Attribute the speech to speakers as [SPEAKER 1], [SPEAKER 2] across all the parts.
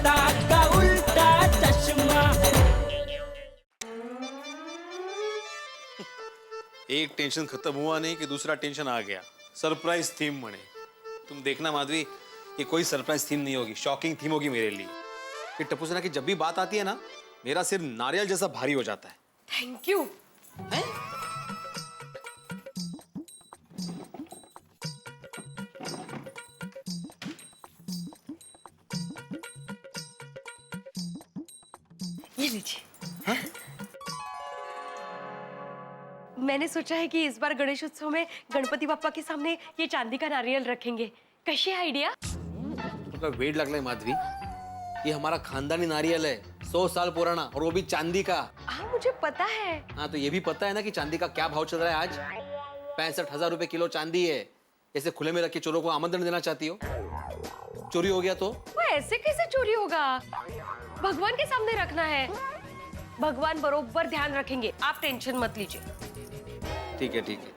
[SPEAKER 1] जनता का उल्टा चश्मा।
[SPEAKER 2] एक टेंशन खत्म हुआ नहीं कि दूसरा टेंशन आ गया। सरप्राइज थीम मने। तुम देखना माधवी, ये कोई सरप्राइज थीम नहीं होगी, शॉकिंग थीम होगी मेरे लिए। कि टप्पू सेना की जब भी बात आती है ना, मेरा सिर नारियल जैसा भारी हो जाता है।
[SPEAKER 3] Thank you. ये लीजिए। मैंने सोचा है कि इस बार गणेश उत्सव में गणपति बाप्पा के सामने ये चांदी का नारियल रखेंगे। कैसी आइडिया?
[SPEAKER 2] तो वेट लग रहा है माधवी, ये हमारा खानदानी नारियल है, 100 साल पुराना, और वो भी चांदी का।
[SPEAKER 3] हाँ मुझे पता है।
[SPEAKER 2] हाँ तो ये भी पता है ना कि चांदी का क्या भाव चल रहा है आज। 65,000 रुपए किलो चांदी है। ऐसे खुले में रख के चोरों को आमंत्रण देना चाहती हो? चोरी हो गया तो?
[SPEAKER 3] वो ऐसे कैसे चोरी होगा? भगवान के सामने रखना है। भगवान बरोबर ध्यान रखेंगे, आप टेंशन मत लीजिए।
[SPEAKER 2] ठीक है ठीक है।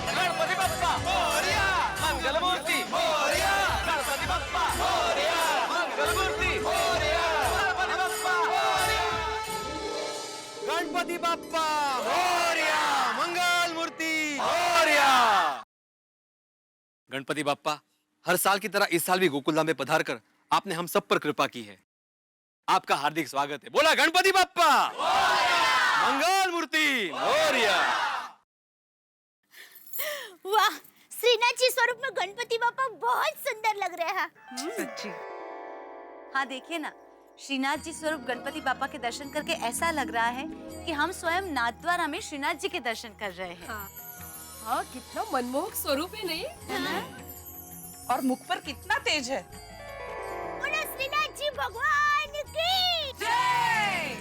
[SPEAKER 4] गणपति बप्पा मोरया, मंगलमूर्ति मोरया, गणपति बप्पा मोरया, मंगलमूर्ति मोरया, गणपति बप्पा मोरया, गणपति बप्पा मोरया, मंगलमूर्ति मोरया।
[SPEAKER 2] गणपति बाप्पा, हर साल की तरह इस साल भी गोकुलधाम में पधारकर आपने हम सब पर कृपा की है। आपका हार्दिक स्वागत है। बोला गणपति बाप्पा मंगल मूर्ति मोरया।
[SPEAKER 5] वाह, श्रीनाथ जी स्वरूप में गणपति बापा बहुत सुंदर लग रहे हैं।
[SPEAKER 3] सच्ची।
[SPEAKER 6] हाँ देखिए ना, श्रीनाथ जी स्वरूप गणपति बापा के दर्शन करके ऐसा लग रहा है कि हम स्वयं नाथद्वारा में श्रीनाथ जी के दर्शन कर रहे हैं।
[SPEAKER 3] हाँ कितना मनमोहक स्वरूप है, नहीं?
[SPEAKER 7] और मुख पर कितना तेज है।
[SPEAKER 5] बोलो श्रीनाथ जी भगवान की
[SPEAKER 7] जय।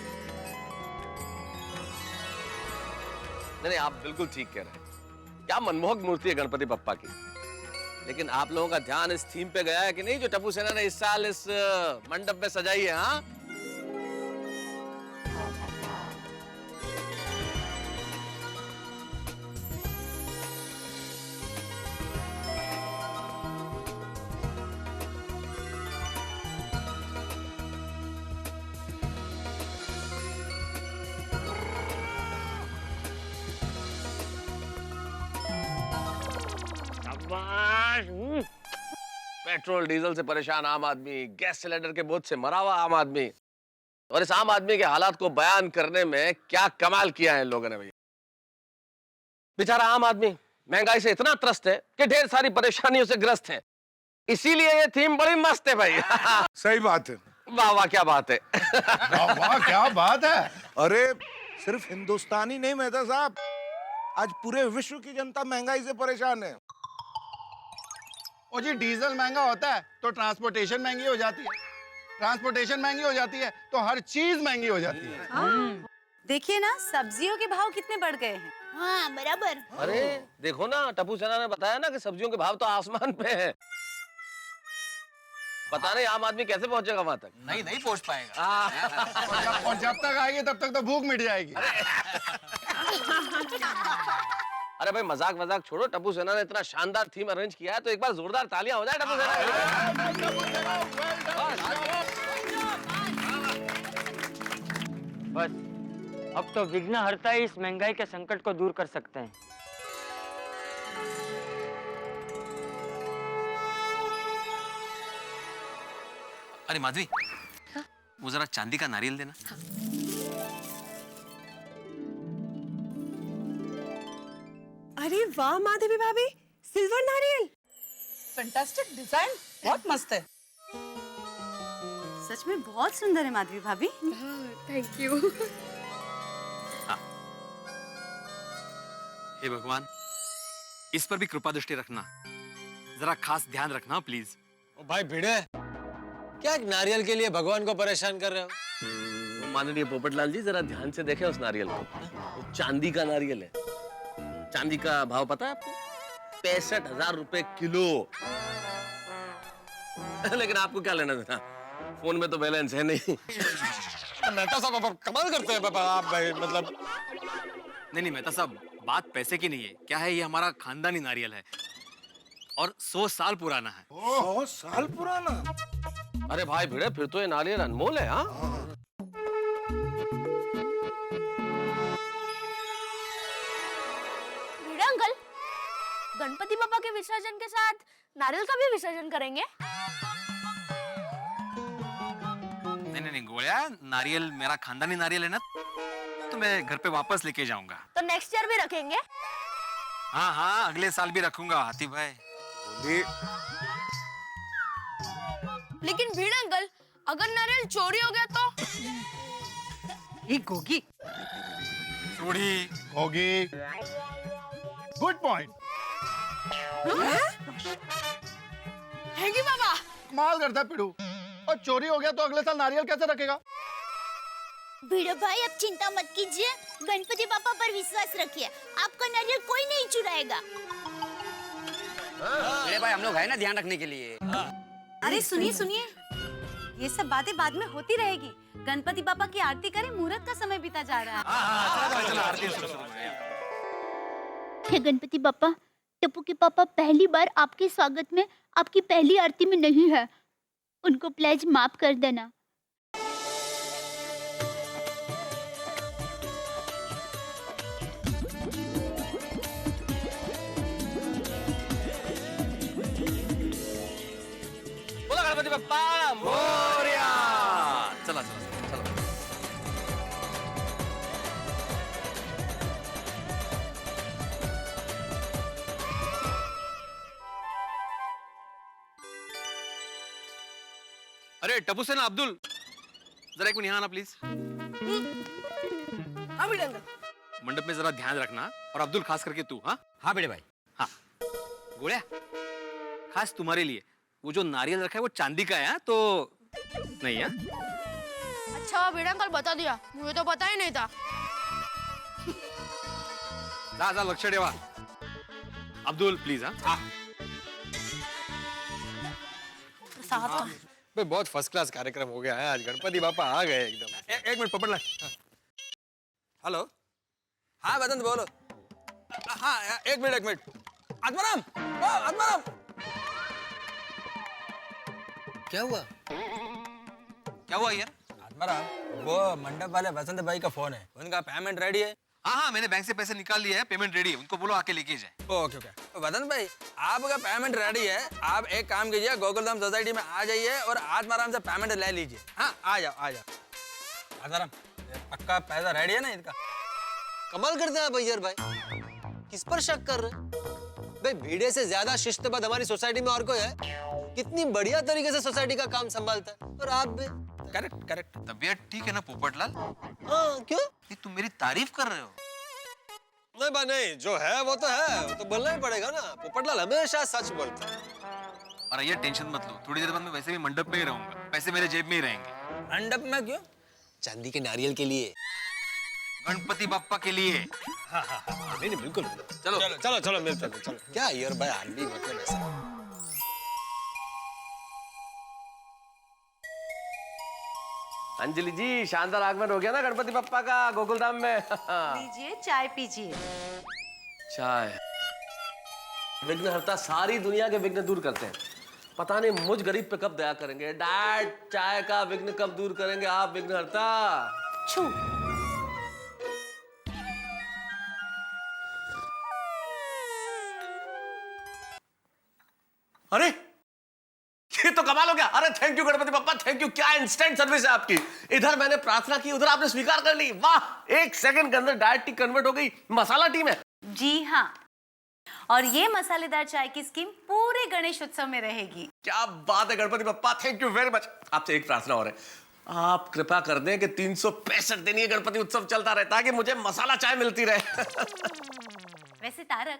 [SPEAKER 4] नहीं आप बिल्कुल ठीक कह रहे हैं। क्या मनमोहक मूर्ति है गणपति बप्पा की। लेकिन आप लोगों का ध्यान इस थीम पे गया है कि नहीं जो टप्पू सेना ने इस साल इस मंडप में सजाई है? हाँ पेट्रोल डीजल से परेशान आम आदमी, गैस सिलेंडर के बोझ से मरा हुआ आम आदमी, और इस आम आदमी के हालात को बयान करने में क्या कमाल किया है इन लोगों ने भैया। बेचारा आम आदमी महंगाई से इतना त्रस्त है कि ढेर सारी परेशानियों से ग्रस्त है। इसीलिए ये थीम बड़ी मस्त है भाई।
[SPEAKER 8] सही बात है।
[SPEAKER 4] वाह वाह क्या बात है।
[SPEAKER 8] वाह वाह क्या बात है। अरे सिर्फ हिंदुस्तानी नहीं मेहता साहब, आज पूरे विश्व की जनता महंगाई से परेशान है।
[SPEAKER 9] और जी डीजल महंगा होता है तो ट्रांसपोर्टेशन महंगी हो जाती है, ट्रांसपोर्टेशन महंगी हो जाती है तो हर चीज महंगी हो जाती है।
[SPEAKER 6] देखिए ना, सब्जियों के भाव कितने बढ़ गए हैं।
[SPEAKER 5] हाँ बराबर।
[SPEAKER 4] अरे देखो ना, टप्पू सेना ने बताया ना कि सब्जियों के भाव तो आसमान पे है। पता नहीं आम आदमी कैसे पहुंचेगा वहां तक।
[SPEAKER 10] नहीं पहुंच पाएगा।
[SPEAKER 9] और जब तक आएगी तब तक तो भूख मिट जाएगी।
[SPEAKER 4] अरे भाई मजाक मजाक छोड़ो, टप्पू सेना ने इतना शानदार थीम अरेंज किया है तो एक बार जोरदार तालियां हो जाए टप्पू सेना।
[SPEAKER 11] बस अब तो विघ्नहर्ता ही इस महंगाई के संकट को दूर कर सकते हैं।
[SPEAKER 2] अरे माधवी, वो जरा चांदी का नारियल देना।
[SPEAKER 3] अरे वाह माधवी भाभी, सिल्वर नारियल।
[SPEAKER 7] फैंटास्टिक डिजाइन, बहुत मस्त है।
[SPEAKER 6] सच में बहुत सुंदर है माधवी भाभी।
[SPEAKER 3] Thank you.
[SPEAKER 2] हे भगवान, इस पर भी कृपा दृष्टि रखना, जरा खास ध्यान रखना प्लीज।
[SPEAKER 10] ओ भाई भिड़े, क्या एक नारियल के लिए भगवान को परेशान कर रहे हो?
[SPEAKER 4] माननीय पोपटलाल जी जरा ध्यान से देखें उस नारियल को। वो चांदी का नारियल है। चांदी का भाव पता है आपको? 65,000 रुपए किलो। लेकिन आपको क्या लेना देना, फोन में तो बैलेंस है नहीं।
[SPEAKER 10] मेहता साहब कमाल करते हैं बाबा आप भाई, मतलब
[SPEAKER 2] नहीं मेहता साहब, बात पैसे की नहीं है, क्या है, ये हमारा खानदानी नारियल है और 100 साल पुराना है।
[SPEAKER 8] 100 साल पुराना?
[SPEAKER 4] अरे भाई भिड़े, फिर तो ये नारियल अनमोल है। हाँ,
[SPEAKER 5] भिड़ा अंकल, गणपति बापा के विसर्जन के साथ नारियल का भी विसर्जन करेंगे?
[SPEAKER 2] नहीं गोलिया, नारियल मेरा खानदानी नारियल है ना, तो मैं घर पे वापस लेके जाऊंगा।
[SPEAKER 5] तो नेक्स्ट ईयर भी रखेंगे?
[SPEAKER 2] हाँ, अगले साल भी रखूंगा हाथी भाई।
[SPEAKER 3] लेकिन भीड़ अंकल, अगर नारियल चोरी हो गया तो?
[SPEAKER 7] ये गोगी,
[SPEAKER 2] चोरी
[SPEAKER 9] होगी। Good point.
[SPEAKER 3] है कि बाबा?
[SPEAKER 9] कमाल करता है पिड़ू। और चोरी हो गया तो अगले साल नारियल कैसे रखेगा?
[SPEAKER 5] भिड़ा भाई, आप चिंता मत कीजिए, गणपति बापा पर विश्वास रखिए, आपका नारियल कोई नहीं चुराएगा।
[SPEAKER 10] मेरे भाई हम लोग है ना ध्यान रखने के लिए।
[SPEAKER 6] अरे सुनिए सुनिए, ये सब बातें बाद में होती रहेगी। गणपति बापा की आरती करें, मुहूर्त का समय बीता जा रहा है।
[SPEAKER 5] हे गणपति बापा, टप्पू के पापा पहली बार आपके स्वागत में आपकी पहली आरती में नहीं है, उनको प्लीज माफ कर देना।
[SPEAKER 4] बोला गणपति बप्पा मोरया। चला चला चलो।
[SPEAKER 2] अरे टप्पू सेना, अब्दुल, जरा एक मिनट यहाँ आना प्लीज।
[SPEAKER 3] हाँ भीड़ अंकल।
[SPEAKER 2] मंडप में जरा ध्यान रखना, और अब्दुल खास करके तू। हाँ
[SPEAKER 10] हाँ बेटे भाई।
[SPEAKER 2] हाँ गोलिया, खास तुम्हारे लिए वो जो नारियल रखा है वो चांदी का है, तो नहीं है?
[SPEAKER 3] अच्छा भीड़ अंकल बता दिया, मुझे तो पता ही नहीं था।
[SPEAKER 2] जा लक्ष्य ठेवा। अब्दुल प्लीज। हाँ
[SPEAKER 10] बहुत फर्स्ट क्लास कार्यक्रम हो गया है आज, गणपति बापा आ गए एकदम।
[SPEAKER 2] एक मिनट पकड़ ला।
[SPEAKER 10] हेलो, हाँ बदन बोलो। हाँ एक मिनट। आत्माराम, ओ आत्माराम, क्या हुआ यार?
[SPEAKER 12] आत्माराम, वो मंडप वाले वसंत भाई का फोन है, उनका पेमेंट रेडी है?
[SPEAKER 2] हाँ, मैंने बैंक से पैसे निकाल लिए हैं, पेमेंट रेडी है, उनको बोलो आके लेके जाए।
[SPEAKER 12] ओके। वसंत भाई, आपका पेमेंट रेडी है, आप एक काम कीजिए, गोकुलधाम सोसाइटी में आ जाइए और आत्माराम से पेमेंट ले लीजिए। हाँ आ जाओ। आत्माराम, पक्का पैसा रेडी है ना इनका?
[SPEAKER 10] कमाल करते हैं भैया भाई, किस पर शक कर रहे भाई? भीड़े से ज्यादा शिस्तबद्ध हमारी सोसाइटी में और कोई है? कितनी बढ़िया तरीके से सोसाइटी का काम संभालता है, और आप भी।
[SPEAKER 12] करेक्ट।
[SPEAKER 2] तबीयत ठीक है ना पोपटलाल?
[SPEAKER 10] हाँ, क्यों?
[SPEAKER 2] तुम मेरी तारीफ कर रहे हो?
[SPEAKER 10] नहीं भाई नहीं, जो है वो तो है, वो तो बोलना ही पड़ेगा ना। पोपटलाल हमेशा सच बोलता है।
[SPEAKER 2] और ये टेंशन मत लो, थोड़ी देर बाद मैं वैसे भी मंडप में ही रहूंगा, पैसे मेरे जेब में ही रहेंगे।
[SPEAKER 12] मंडप में क्यों?
[SPEAKER 10] चांदी के नारियल के लिए,
[SPEAKER 2] गणपति बप्पा के लिए।
[SPEAKER 10] नहीं बिल्कुल। चलो मिलते हैं। चलो क्या यार भाई, आदमी मतलब ऐसा।
[SPEAKER 4] अंजलि जी, शानदार आगमन हो गया ना गणपति बप्पा का गोकुलधाम में।
[SPEAKER 6] लीजिए चाय पीजिए।
[SPEAKER 4] चाय विघ्नहर्ता सारी दुनिया के विघ्न दूर करते हैं, पता नहीं मुझ गरीब पे कब दया करेंगे। डैड, चाय का विघ्न कब दूर करेंगे आप विघ्नहर्ता?
[SPEAKER 6] छू।
[SPEAKER 4] अरे ये तो कमाल हो गया। अरे thank you Ganpati Bappa, thank you. क्या इंस्टेंट सर्विस है आपकी। इधर मैंने प्रार्थना की, उधर आपने स्वीकार कर ली। वाह, एक सेकंड के अंदर डाइट टी कन्वर्ट हो गई मसाला टी में।
[SPEAKER 6] जी हाँ, और ये मसालेदार चाय की स्कीम पूरे गणेश उत्सव में रहेगी।
[SPEAKER 4] क्या बात है Ganpati Bappa, thank you very much. आपसे एक प्रार्थना और है, आप कृपा कर दें कि 365 दिन ये गणपति उत्सव चलता रहे, ताकि मुझे मसाला चाय मिलती रहे।
[SPEAKER 6] वैसे तारक,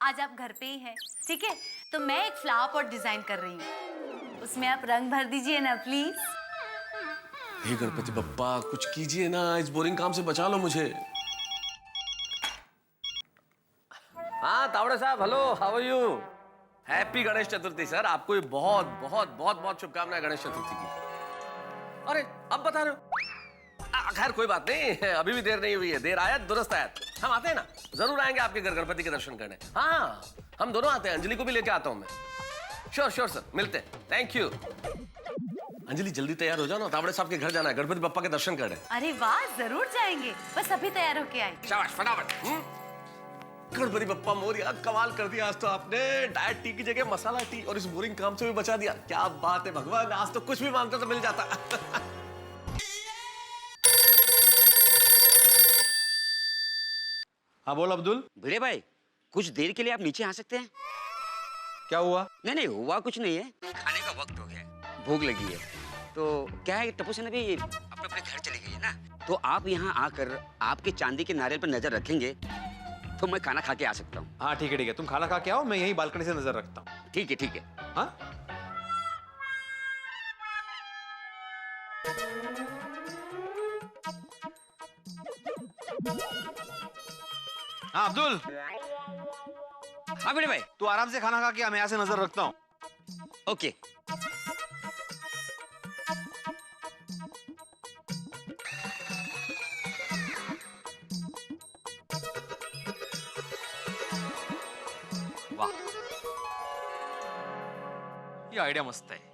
[SPEAKER 6] आज आप घर पे ही हैं, ठीक है? तो मैं एक फ्लावर पॉट डिजाइन कर रही हूँ, उसमें आप रंग भर दीजिए ना प्लीज।
[SPEAKER 4] हे गणपति बप्पा, कुछ कीजिए ना, इस बोरिंग काम से बचा लो मुझे। हाँ तावड़े साहब, hello, how are you? Happy Ganesh Chaturthi sir. आपको भी बहुत बहुत बहुत बहुत शुभकामनाएं गणेश चतुर्थी की। अरे अब बता रहे हो? खैर कोई बात नहीं, अभी भी देर नहीं हुई है, देर आयत दुरुस्त आयत। हम आते हैं ना, जरूर आएंगे आपके घर गणपति के दर्शन करने। हाँ, हम दोनों आते हैं, अंजलि को भी लेके आता हूँ मैं। श्योर श्योर सर, मिलते हैं, थैंक यू। अंजलि जल्दी तैयार हो जाओ ना, तावड़े साहब के घर जाना है गणपति बप्पा के दर्शन करने।
[SPEAKER 6] अरे वाह, जरूर जाएंगे, बस अभी तैयार होके आए।
[SPEAKER 4] शाबाश, फटाफट। गणपति बप्पा मोरिया, कमाल कर दिया आज तो आपने। डाइट टी की जगह मसाला टी, और इस बोरिंग काम से भी बचा दिया। क्या बात है भगवान, आज तो कुछ भी मांगता तो मिल जाता।
[SPEAKER 2] हाँ बोल अब्दुल।
[SPEAKER 13] भिड़े भाई, कुछ देर के लिए आप नीचे आ सकते हैं?
[SPEAKER 2] क्या हुआ?
[SPEAKER 13] नहीं नहीं, हुआ कुछ नहीं है, खाने का वक्त हो गया है, भूख लगी है। तो क्या है, टप्पू सेना भी अपने अपने घर चली गई है ना, तो आप यहाँ आकर आपके चांदी के नारियल पर नजर रखेंगे तो मैं खाना खा के आ सकता हूँ।
[SPEAKER 2] हाँ ठीक है, तुम खाना खा के आओ, मैं यही बालकनी से नजर रखता हूँ।
[SPEAKER 13] ठीक है ठीक है।
[SPEAKER 2] हाँ हाँ अब्दुल।
[SPEAKER 13] हाँ भिड़े भाई।
[SPEAKER 2] तू आराम से खाना खा के आ, मैं यहाँ से नजर रखता हूँ।
[SPEAKER 13] ओके।
[SPEAKER 2] वाह, ये आइडिया मस्त है।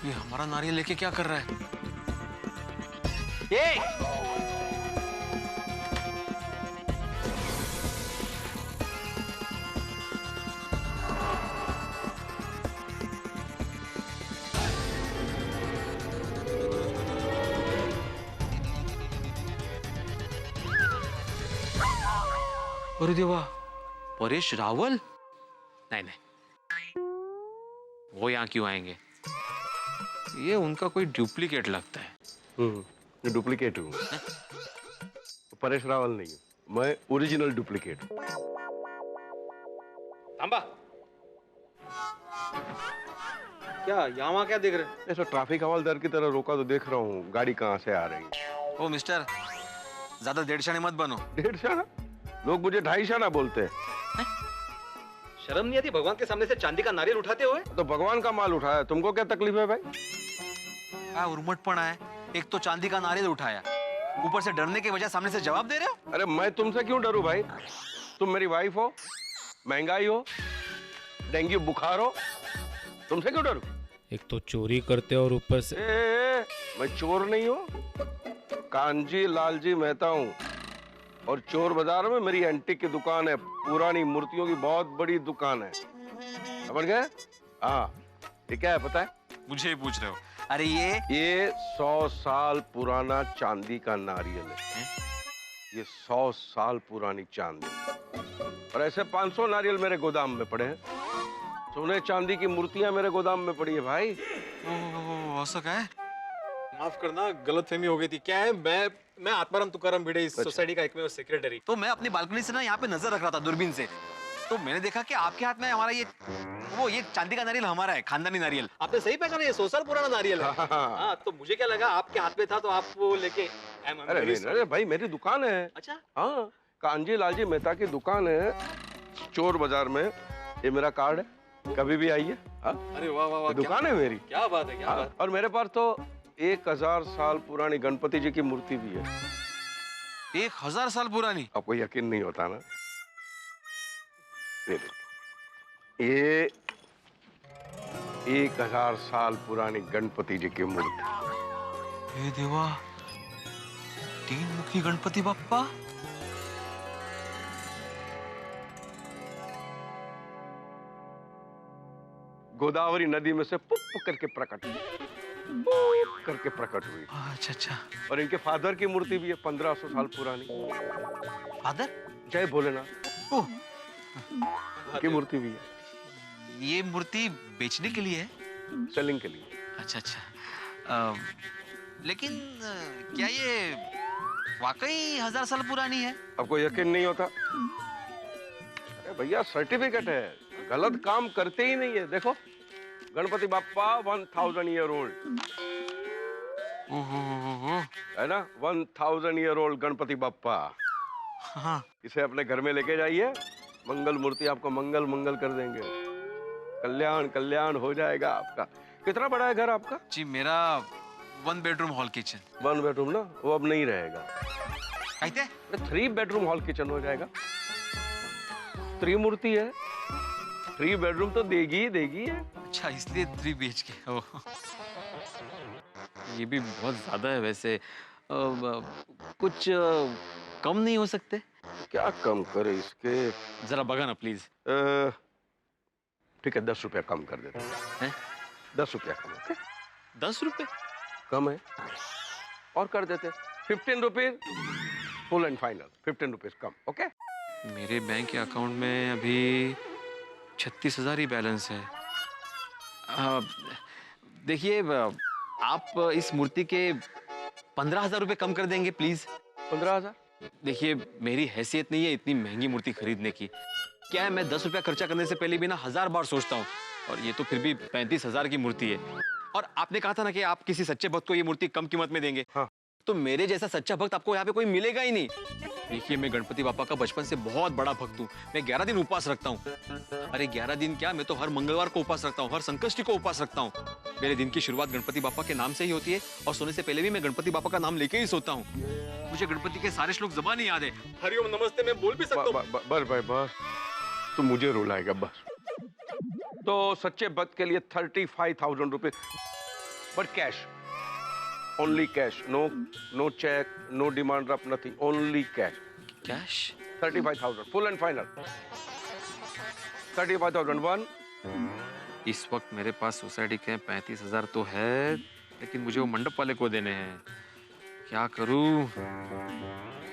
[SPEAKER 2] ये हमारा नारियल लेके क्या कर रहा है? ये अरे देवा, परेश रावल? नहीं नहीं, वो यहाँ क्यों आएंगे? ये उनका कोई डुप्लीकेट लगता है।
[SPEAKER 9] डुप्लीकेट हूँ, परेश रावल नहीं हूँ, मैं ओरिजिनल डुप्लीकेट हूँ।
[SPEAKER 2] तांबा, क्या यहाँ वहाँ क्या देख रहे?
[SPEAKER 9] ऐसा ट्रैफिक हवलदार की तरह रोका तो देख रहा हूँ, गाड़ी कहाँ से आ रही है।
[SPEAKER 2] ओ मिस्टर, ज्यादा डेढ़शाने मत बनो।
[SPEAKER 9] डेढ़शाना? लोग मुझे ढाईशाना बोलते हैं।
[SPEAKER 2] शर्म नहीं आती भगवान के सामने से चांदी का नारियल उठाते हुए?
[SPEAKER 9] तो भगवान का माल उठाया, तुमको क्या तकलीफ है भाई?
[SPEAKER 2] क्या उर्मटपना है, एक तो चांदी का नारियल उठाया, ऊपर से डरने की वजह सामने से जवाब दे रहे हो?
[SPEAKER 9] अरे मैं तुमसे क्यों डरूं भाई? तुम मेरी वाइफ हो, महंगाई हो, डेंगू बुखार हो, तुमसे क्यों डरूं?
[SPEAKER 14] एक तो चोरी करते और ऊपर से
[SPEAKER 9] मैं चोर नहीं हूँ, कांजी लालजी मेहता हूँ, और चोर बाजार में मेरी एंटीक की दुकान है, पुरानी मूर्तियों की बहुत बड़ी दुकान है, समझ गए? हाँ, ये क्या है पता है?
[SPEAKER 2] मुझे ही पूछ रहे हो? अरे ये
[SPEAKER 9] 100 साल पुराना चांदी का नारियल है। ये 100 साल पुरानी चांदी, और ऐसे 500 नारियल मेरे गोदाम में पड़े हैं। सोने चांदी की मूर्तियां मेरे गोदाम में पड़ी है भाई।
[SPEAKER 2] ओह, ऐसा क्या है? माफ करना, गलतफहमी हो गई थी। क्या है, मैं आत्माराम तुकाराम भिड़े, इस सोसाइटी का एकमेव सेक्रेटरी। तो मैं अपनी बालकनी से ना यहाँ पे नजर रख रहा था दूरबीन से, तो मैंने देखा कि आपके हाथ में हमारा ये चांदी का नारियल हमारा है, खानदानी नारियल। आपने सही पहचाना, ये 100 साल पुराना नारियल है। हाँ, तो मुझे क्या लगा आपके हाथ में था तो आप वो लेके।
[SPEAKER 9] अरे भाई, मेरी दुकान है।
[SPEAKER 2] अच्छा?
[SPEAKER 9] हाँ, कांजी लालजी मेहता की दुकान है चोर बाजार में। ये मेरा कार्ड है, कभी भी आइए।
[SPEAKER 2] अरे वाह वाह वाह,
[SPEAKER 9] दुकान है मेरी।
[SPEAKER 2] क्या बात है, क्या बात।
[SPEAKER 9] और मेरे पास तो 1000 साल पुरानी गणपति जी की मूर्ति भी है।
[SPEAKER 2] 1000 साल पुरानी?
[SPEAKER 9] आपको यकीन नहीं होता ना? ये 1000 साल पुरानी गणपति जी की मूर्ति।
[SPEAKER 2] हे देवा, 3 मुखी गणपति बप्पा।
[SPEAKER 9] गोदावरी नदी में से पुप करके प्रकट हुई, पुप करके प्रकट हुई।
[SPEAKER 2] अच्छा अच्छा।
[SPEAKER 9] और इनके फादर की मूर्ति भी है 1500 साल पुरानी।
[SPEAKER 2] फादर?
[SPEAKER 9] जय भोलेनाथ की मूर्ति भी है।
[SPEAKER 2] ये मूर्ति बेचने के लिए है?
[SPEAKER 9] सेलिंग के लिए।
[SPEAKER 2] अच्छा अच्छा। लेकिन क्या ये वाकई 1000 साल पुरानी है?
[SPEAKER 9] आपको यकीन नहीं होता? अरे भैया सर्टिफिकेट है, गलत काम करते ही नहीं है। देखो गणपति बाप्पा 1000 ईयर ओल्ड है ना, 1000 ईयर ओल्ड गणपति बाप्पा।
[SPEAKER 2] हाँ।
[SPEAKER 9] इसे अपने घर में लेके जाइए, मंगल मूर्ति आपको मंगल मंगल कर देंगे। कल्याण कल्याण हो जाएगा आपका। कितना बड़ा है घर आपका?
[SPEAKER 2] जी मेरा 1 बेडरूम हॉल किचन।
[SPEAKER 9] 1 बेडरूम ना, वो अब नहीं रहेगा।
[SPEAKER 2] कहते
[SPEAKER 9] 3 बेडरूम हॉल किचन हो जाएगा। त्रिमूर्ति है, 3 बेडरूम तो देगी ही देगी है।
[SPEAKER 2] अच्छा इसलिए 3 BHK। ये भी बहुत ज्यादा है वैसे। कुछ कम नहीं हो सकते?
[SPEAKER 9] क्या कम करे इसके?
[SPEAKER 2] जरा बगा ना प्लीज।
[SPEAKER 9] ठीक है 10 रुपया कम कर देते हैं। 10 रुपया कम। ओके
[SPEAKER 2] 10 रुपए
[SPEAKER 9] कम है और कर देते 15 rupees full and final. 15 rupees come. Okay
[SPEAKER 2] मेरे बैंक के अकाउंट में अभी 36,000 ही बैलेंस है। देखिए आप इस मूर्ति के 15,000 रुपए कम कर देंगे प्लीज।
[SPEAKER 9] 15,000?
[SPEAKER 2] देखिए मेरी हैसियत नहीं है इतनी महंगी मूर्ति खरीदने की। क्या है मैं 10 रुपया खर्चा करने से पहले भी ना 1000 बार सोचता हूँ, और ये तो फिर भी 35,000 की मूर्ति है। और आपने कहा था ना कि आप किसी सच्चे भक्त को ये मूर्ति कम कीमत में देंगे।
[SPEAKER 9] हाँ।
[SPEAKER 2] तो मेरे जैसा सच्चा भक्त आपको यहाँ पे कोई मिलेगा ही नहीं। देखिए मैं गणपति बापा का बचपन से बहुत बड़ा भक्त हूँ। मैं 11 दिन उपवास रखता हूँ। अरे 11 दिन क्या, मैं तो हर मंगलवार को उपवास रखता हूँ, हर संकष्टी को उपवास रखता हूँ। मेरे दिन की शुरुआत गणपति बापा के नाम से ही होती है, और सोने से पहले भी मैं गणपति बापा का नाम लेके ही सोता हूँ। मुझे गणपति के सारे श्लोक ज़बान ही याद है। हरिओम नमस्ते मैं बोल भी सकता हूँ।
[SPEAKER 9] बस भाई बस, तो मुझे रुलाएगा बस। तो सच्चे भक्त के लिए 35,000 रुपए, but cash, only cash. No cheque, no demand draft, nothing, only cash.
[SPEAKER 2] Cash
[SPEAKER 9] 35,000 full and final. 35,001।
[SPEAKER 2] इस वक्त मेरे पास सोसाइटी के 35,000 तो है, लेकिन मुझे वो मंडप वाले को देने हैं। क्या करूं?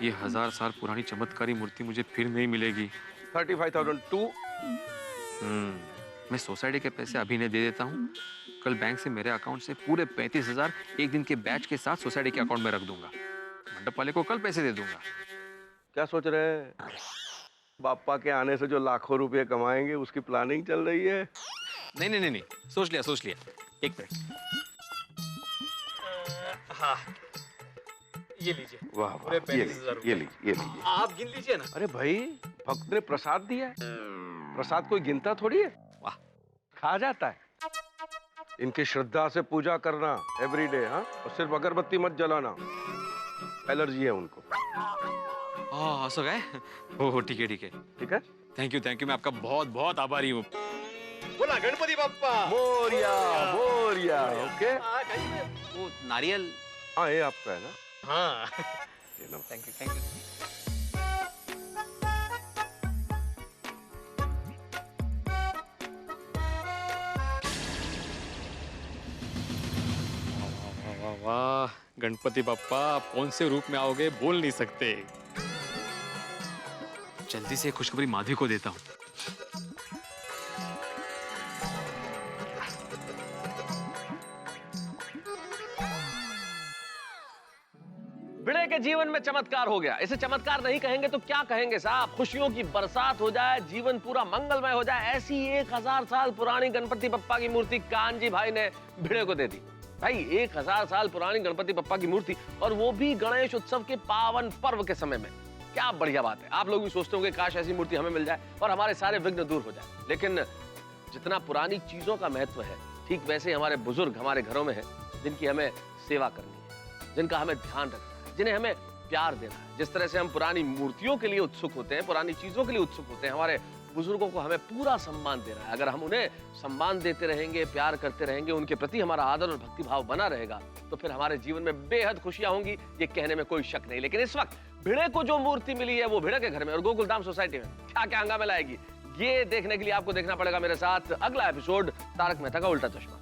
[SPEAKER 2] ये 1000 साल पुरानी चमत्कारी मूर्ति मुझे फिर नहीं मिलेगी।
[SPEAKER 9] 35,002।
[SPEAKER 2] मैं सोसाइटी के पैसे अभी नहीं दे देता हूँ। कल बैंक से मेरे अकाउंट से पूरे 35,000 एक दिन के बैच के साथ सोसाइटी के अकाउंट में रख दूंगा। मंडप वाले को कल पैसे दे दूंगा।
[SPEAKER 9] क्या सोच रहे हैं? बापा के आने से जो लाखों रुपए कमाएंगे उसकी प्लानिंग चल रही है।
[SPEAKER 2] नहीं नहीं नहीं नहीं, सोच लिया। एक मिनट। हाँ ये लीजिए।
[SPEAKER 9] वाह वाह, ये लीजिए।
[SPEAKER 2] आप गिन लीजिए ना।
[SPEAKER 9] अरे भाई भक्त ने प्रसाद दिया है, प्रसाद कोई गिनता थोड़ी है।
[SPEAKER 2] वाह,
[SPEAKER 9] खा जाता है। इनकी श्रद्धा से पूजा करना एवरीडे। हाँ, और सिर्फ अगरबत्ती मत जलाना, एलर्जी है उनको।
[SPEAKER 2] सो गए? ओह ठीक है।
[SPEAKER 9] ठीक है,
[SPEAKER 2] थैंक यू। मैं आपका बहुत बहुत आभारी हूँ। बोला गणपति बाप्पा
[SPEAKER 9] मोरिया मोरिया। ओके
[SPEAKER 2] वो नारियल।
[SPEAKER 9] हाँ ये आपका है ना।
[SPEAKER 2] हाँ
[SPEAKER 12] थैंक यू।
[SPEAKER 2] वाह गणपति बाप्पा, आप कौन से रूप में आओगे बोल नहीं सकते। जल्दी से खुशखबरी माधवी को देता हूँ।
[SPEAKER 4] भिड़े के जीवन में चमत्कार हो गया। इसे चमत्कार नहीं कहेंगे तो क्या कहेंगे साहब? खुशियों की बरसात हो जाए, जीवन पूरा मंगलमय हो जाए, ऐसी 1000 साल पुरानी गणपति बप्पा की मूर्ति कांजी भाई ने भिड़े को दे दी। भाई 1000 साल पुरानी गणपति बप्पा की मूर्ति, और वो भी गणेश उत्सव के पावन पर्व के समय में। क्या बढ़िया बात है। आप लोग भी सोचते होंगे काश ऐसी मूर्ति हमें मिल जाए और हमारे सारे विघ्न दूर हो जाए। लेकिन जितना पुरानी चीजों का महत्व है, ठीक वैसे ही हमारे बुजुर्ग हमारे घरों में है, जिनकी हमें सेवा करनी है, जिनका हमें ध्यान रखना है, जिन्हें हमें प्यार देना है। जिस तरह से हम पुरानी मूर्तियों के लिए उत्सुक होते हैं, पुरानी चीजों के लिए उत्सुक होते हैं, हमारे बुजुर्गों को हमें पूरा सम्मान देना है। अगर हम उन्हें सम्मान देते रहेंगे, प्यार करते रहेंगे, उनके प्रति हमारा आदर और भक्ति भाव बना रहेगा, तो फिर हमारे जीवन में बेहद खुशियां होंगी, ये कहने में कोई शक नहीं। लेकिन इस वक्त भिड़े को जो मूर्ति मिली है वो भिड़े के घर में और गोकुलधाम सोसाइटी में क्या क्या हंगामा लाएगी, ये देखने के लिए आपको देखना पड़ेगा मेरे साथ अगला एपिसोड तारक मेहता का उल्टा चश्मा।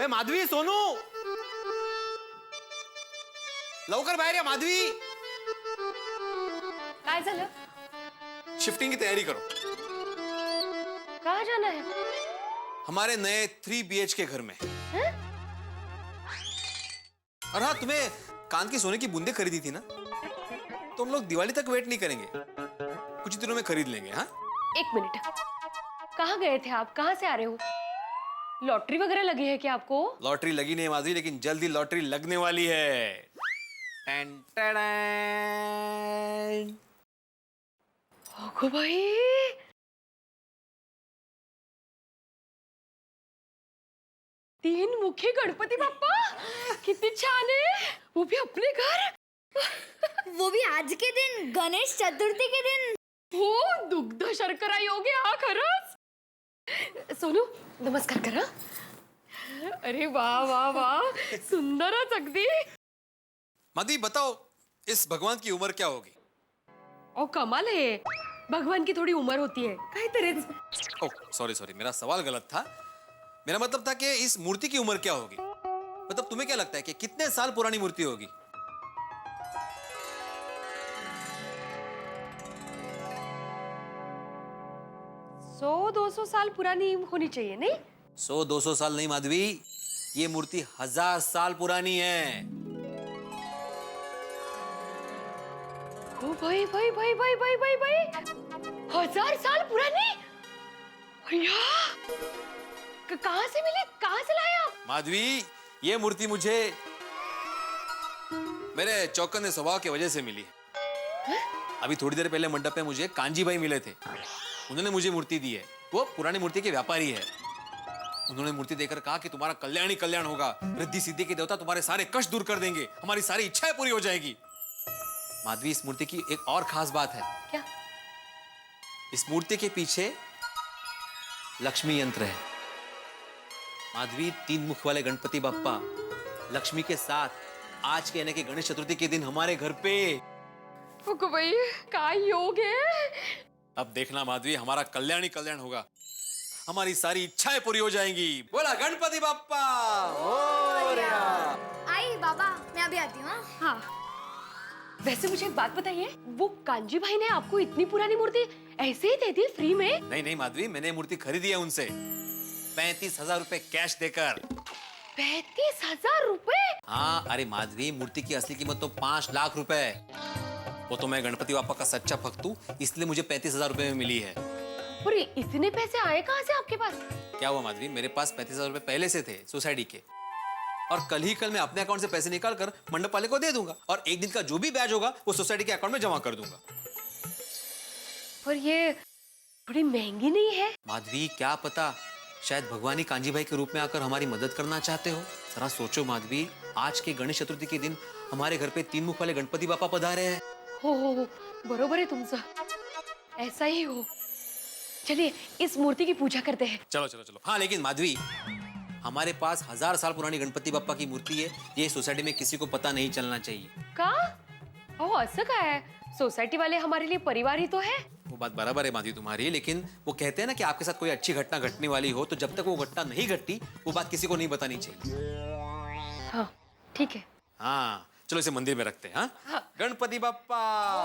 [SPEAKER 2] ए माधवी, सोनू, लवकर बाहेर या माधवी.
[SPEAKER 3] काय झालं?
[SPEAKER 2] शिफ्टिंग की तैयारी करो.
[SPEAKER 3] कहाँ जाना है?
[SPEAKER 2] हमारे नए 3 BHK घर में. और हाँ, तुम्हें कान की सोने की बूंदे खरीदी थी ना, तो हम लोग दिवाली तक वेट नहीं करेंगे, कुछ ही दिनों में खरीद लेंगे. हाँ,
[SPEAKER 3] 1 मिनट, कहाँ गए थे आप? कहाँ से आ रहे हो? लॉटरी वगैरह लगी है क्या आपको?
[SPEAKER 2] लॉटरी लगी नहीं माधवी, लेकिन जल्दी लॉटरी लगने वाली है. Ton ton.
[SPEAKER 3] ओगो भाई, तीन मुखी गणपती बाप्पा, किती छान आहे. वो भी अपने घर.
[SPEAKER 5] वो भी आज के दिन, गणेश चतुर्थी के दिन.
[SPEAKER 3] हो, दुग्ध शर्करा योग आहे हा खरंच. सोनू, नमस्कार करा. अरे वाह वाह वाह, सुंदरच अगदी.
[SPEAKER 2] माधवी बताओ, इस भगवान की उम्र क्या होगी?
[SPEAKER 3] ओ कमाल है, भगवान की थोड़ी उम्र होती है काहीतरीच.
[SPEAKER 2] ओह सॉरी, मेरा सवाल गलत था. मेरा मतलब था कि इस मूर्ति की उम्र क्या होगी. मतलब तुम्हें क्या लगता है कि कितने साल पुरानी मूर्ति होगी?
[SPEAKER 3] सौ 200 साल पुरानी होनी चाहिए नहीं?
[SPEAKER 2] 100-200 साल नहीं माधवी, ये मूर्ति 1000 साल पुरानी है.
[SPEAKER 3] ओ भाई भाई भाई भाई भाई भाई भाई, 1000 साल पुरानी. भैया, कहाँ से मिली, कहाँ से लाया आप?
[SPEAKER 2] माधवी, ये मूर्ति मुझे मेरे चौकन्ने स्वभाव की वजह से मिली है. अभी थोड़ी देर पहले मंडप पे मुझे कांजी भाई मिले थे. उन्होंने मुझे मूर्ति दी है. वो पुरानी मूर्ति के व्यापारी है. उन्होंने मूर्ति देकर कहा कि तुम्हारा कल्याण ही कल्याण होगा, रिद्धि सिद्धि के देवता तुम्हारे सारे कष्ट दूर कर देंगे, हमारी सारी इच्छाएं पूरी हो जाएगी. माधवी, इस मूर्ति की एक और खास बात है.
[SPEAKER 3] क्या?
[SPEAKER 2] इस मूर्ति के पीछे लक्ष्मी यंत्र है. माधवी, 3 मुख वाले गणपति बप्पा लक्ष्मी के साथ आज के यानी कि गणेश चतुर्थी के दिन हमारे घर पे.
[SPEAKER 3] ओगो भाई, क्या योग है.
[SPEAKER 2] अब देखना माधवी, हमारा कल्याण ही कल्याण होगा, हमारी सारी इच्छाएं पूरी हो जाएंगी. बोला गणपति बप्पा मोरया.
[SPEAKER 5] आई बाबा, मैं अभी आती हूँ.
[SPEAKER 3] हाँ, वैसे मुझे एक बात बताइए, वो कांजी भाई ने आपको इतनी पुरानी मूर्ति ऐसे ही दे दी फ्री में?
[SPEAKER 2] नहीं माधवी, मैंने मूर्ति खरीदी है उनसे 35,000 रुपए कैश देकर.
[SPEAKER 3] 35,000 रुपए?
[SPEAKER 2] हाँ, अरे माधवी, मूर्ति की असली कीमत तो 5 लाख रुपए है. वो तो मैं गणपति बापा का सच्चा भक्त हूँ, इसलिए मुझे 35,000 रुपए में मिली है.
[SPEAKER 3] और इतने पैसे आए कहाँ से आपके पास?
[SPEAKER 2] क्या हुआ माधवी, मेरे पास 35,000 रुपए पहले से थे सोसाइटी के, और कल मैं अपने अकाउंट से पैसे निकाल कर मंडप वाले को दे दूंगा, और एक दिन का जो भी ब्याज होगा वो सोसाइटी के अकाउंट में जमा कर दूंगा.
[SPEAKER 3] पर ये थोड़ी महंगी नहीं है?
[SPEAKER 2] माधवी, क्या पता, शायद भगवान ही कांजी भाई के रूप में आकर हमारी मदद करना चाहते हो. जरा सोचो माधवी, आज के गणेश चतुर्थी के दिन हमारे घर पे 3 मुख वाले गणपति बापा पधारे हैं.
[SPEAKER 3] हो, बरोबर है तुमचं, ऐसा ही हो. चलिए इस मूर्ति की पूजा करते हैं.
[SPEAKER 2] चलो. हाँ, लेकिन माधवी, हमारे पास 1000 साल पुरानी गणपति बापा की मूर्ति है, ये सोसाइटी में किसी को पता नहीं चलना चाहिए.
[SPEAKER 3] का? ओ, असं काय? सोसाइटी वाले हमारे लिए परिवार ही तो है.
[SPEAKER 2] वो बात बराबर है माधवी तुम्हारी, लेकिन वो कहते हैं ना कि आपके साथ कोई अच्छी घटना घटने वाली हो तो जब तक वो घटना नहीं घटती वो बात किसी को नहीं बतानी चाहिए.
[SPEAKER 3] हाँ, ठीक है.
[SPEAKER 2] हाँ, चलो इसे मंदिर में रखते हैं. हाँ? गणपति बाप्पा